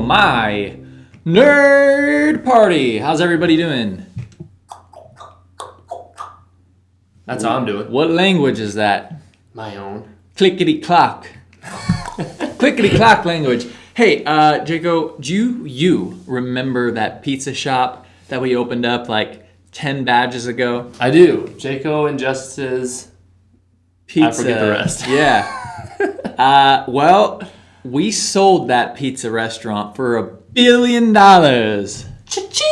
my nerd party. How's everybody doing? That's how I'm doing. What language is that? My own. Clickety clock. Clickety clock language. Hey, Jaco, do you remember that pizza shop that we opened up like 10 badges ago? I do. Jaco and Justice's Pizza. I forget the rest. Yeah. Well, we sold that pizza restaurant for $1 billion. Cha-ching!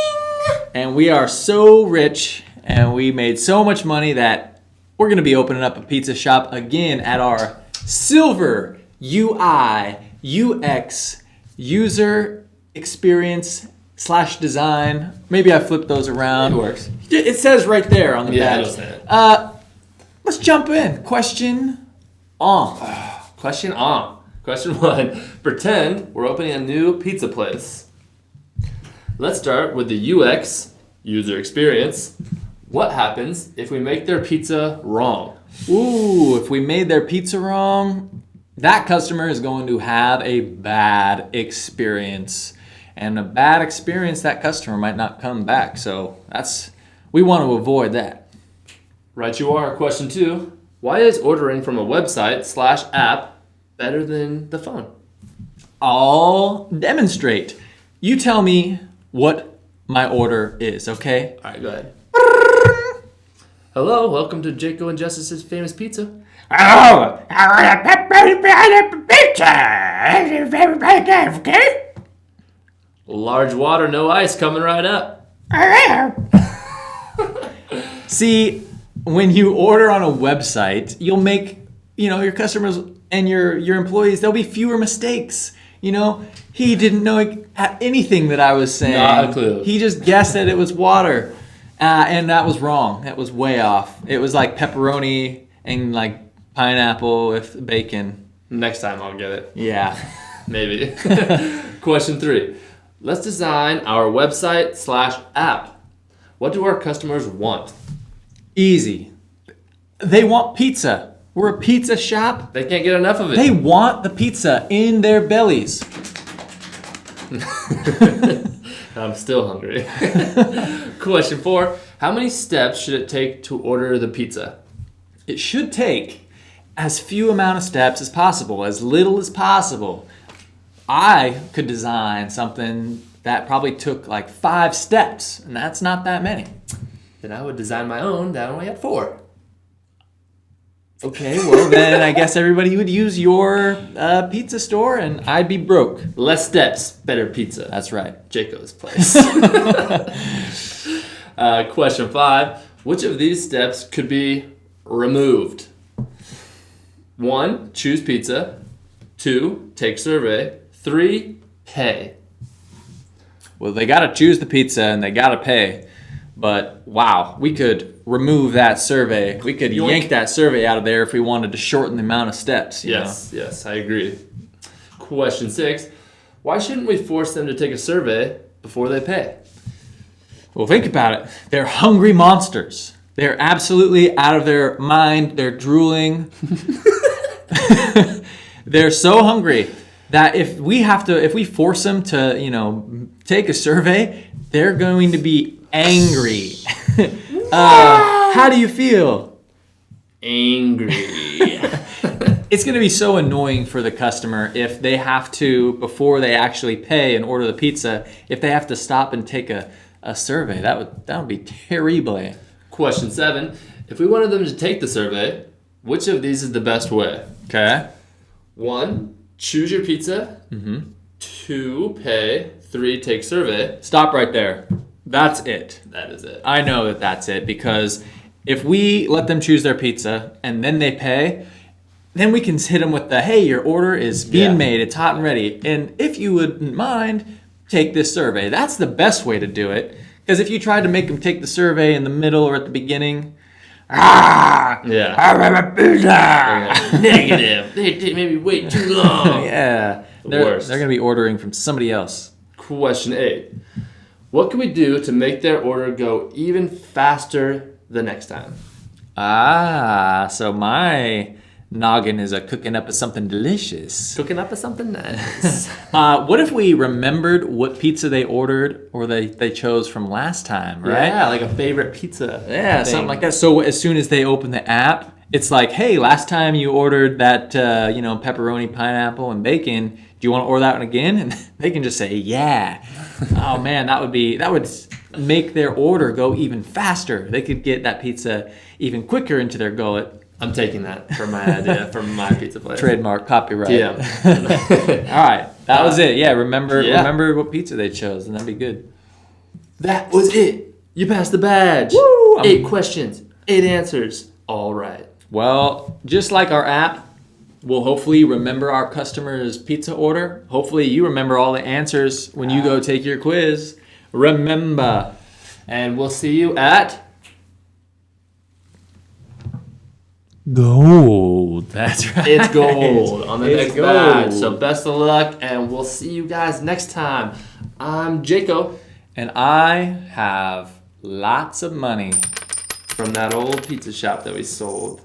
And we are so rich and we made so much money that we're going to be opening up a pizza shop again at our Silver UI UX user experience / design. Maybe I flipped those around. It works. It says right there on the Yeah, badge. it'll say it. Let's jump in. Question on. Question on. Question 1. Pretend we're opening a new pizza place. Let's start with the UX, user experience. What happens if we make their pizza wrong? Ooh, if we made their pizza wrong, that customer is going to have a bad experience. And a bad experience, that customer might not come back. So we want to avoid that. Right you are. Question 2. Why is ordering from a website / app better than the phone? I'll demonstrate. You tell me what my order is, okay? All right, go ahead. Hello, welcome to Jaco and Justice's Famous Pizza. Oh, I want a pepperoni pizza. Okay? Large water, no ice, coming right up. See, when you order on a website, you'll make, your customers and your employees, there'll be fewer mistakes. He didn't know anything that I was saying. Not a clue. He just guessed that it was water. And that was wrong. That was way off. It was like pepperoni and like pineapple with bacon. Next time I'll get it. Yeah. Maybe. Question 3. Let's design our website / app. What do our customers want? Easy. They want pizza. We're a pizza shop. They can't get enough of it. They want the pizza in their bellies. I'm still hungry. Question 4. How many steps should it take to order the pizza? It should take as few amount of steps as possible, as little as possible. I could design something that probably took like 5 steps, and that's not that many. Then I would design my own that only had 4. Okay, well then I guess everybody would use your pizza store and I'd be broke. Less steps, better pizza. That's right. Jaco's place. Question 5. Which of these steps could be removed? 1. Choose pizza. 2. Take survey. 3. Pay. Well, they got to choose the pizza and they got to pay. But wow, we could remove that survey. We could yank that survey out of there if we wanted to shorten the amount of steps. Yes, I agree. Question 6. Why shouldn't we force them to take a survey before they pay? Well, think about it. They're hungry monsters. They're absolutely out of their mind. They're drooling. They're so hungry that if we force them to, take a survey, they're going to be angry. How do you feel? Angry. It's going to be so annoying for the customer if they have to, before they actually pay and order the pizza, if they have to stop and take a survey. That would be terrible. Question 7. If we wanted them to take the survey, which of these is the best way? Okay. 1. Choose your pizza. 2. Pay. 3. Take survey. Stop right there. That's it. That is it. I know that's it, because if we let them choose their pizza and then they pay, then we can hit them with hey, your order is being made. It's hot and ready. And if you wouldn't mind, take this survey. That's the best way to do it. Because if you tried to make them take the survey in the middle or at the beginning, Yeah. I want a pizza. Negative. They made me wait too long. yeah, worst. They're going to be ordering from somebody else. Question 8. What can we do to make their order go even faster the next time? So my noggin is cooking up something delicious. Cooking up with something nice. What if we remembered what pizza they ordered or they chose from last time, right? Yeah, like a favorite pizza. Yeah, thing. something like that. So as soon as they open the app, it's like, hey, last time you ordered that, pepperoni, pineapple, and bacon. Do you want to order that one again? And they can just say, yeah. Oh man, that would make their order go even faster. They could get that pizza even quicker into their gullet. I'm taking that for my idea for my pizza place. Trademark, copyright. Yeah. All right, that was it. Yeah, remember what pizza they chose, and that'd be good. That was it. You passed the badge. Woo! 8 questions, 8 answers. All right. Well, just like our app, we'll hopefully remember our customer's pizza order. Hopefully you remember all the answers when you go take your quiz. Remember. And we'll see you at Gold. That's right. It's Gold on the It's next gold. badge. So best of luck, and we'll see you guys next time. I'm Jaco And I have lots of money. from that old pizza shop that we sold.